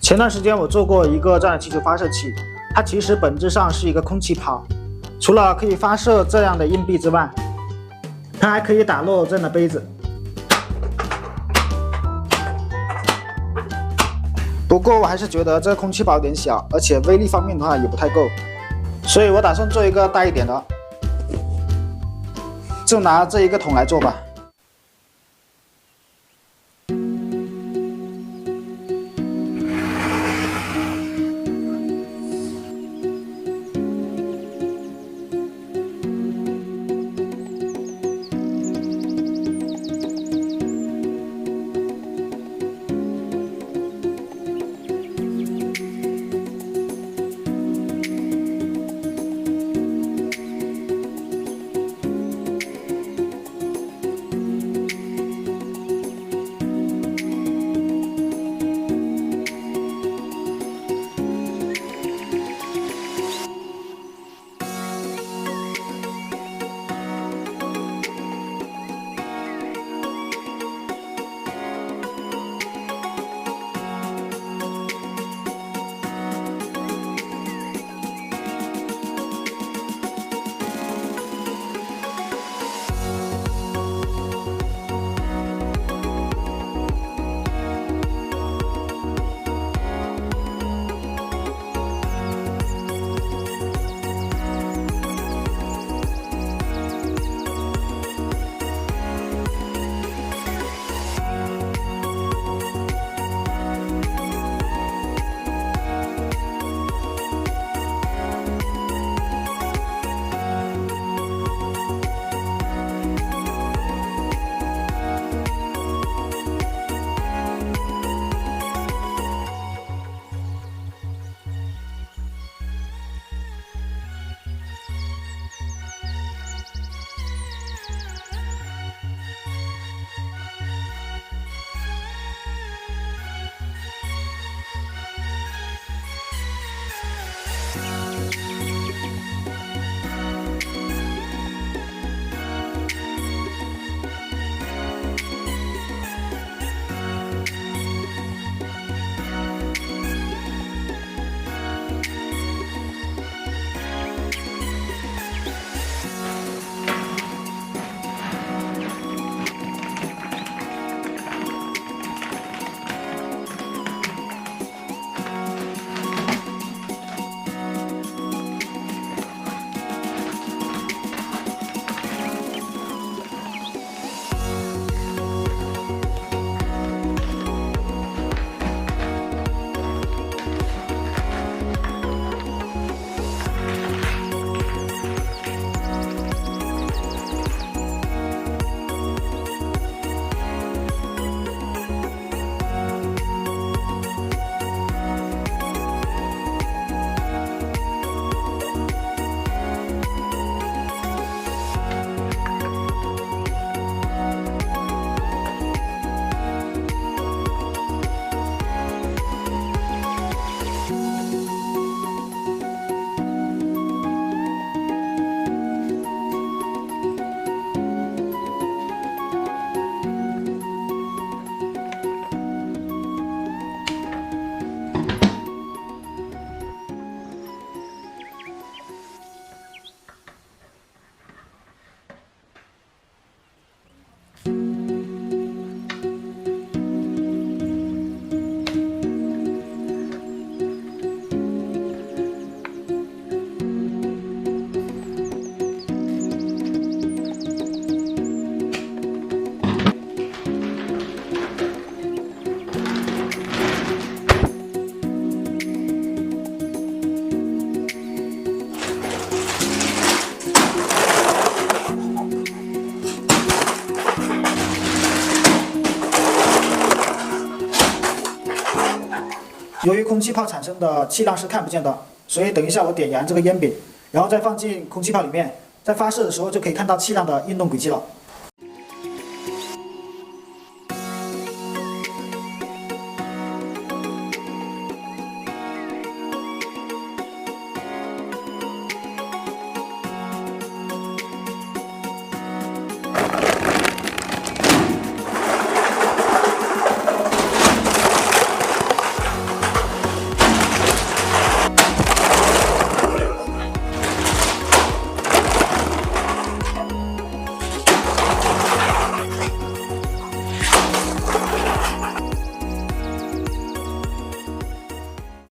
前段时间我做过一个这样的气球发射器，它其实本质上是一个空气炮，除了可以发射这样的硬币之外，它还可以打落这样的杯子。不过我还是觉得这个空气炮有点小，而且威力方面的话也不太够，所以我打算做一个大一点的，就拿这一个桶来做吧。由于空气炮产生的气浪是看不见的，所以等一下我点燃这个烟饼，然后再放进空气炮里面，在发射的时候就可以看到气浪的运动轨迹了。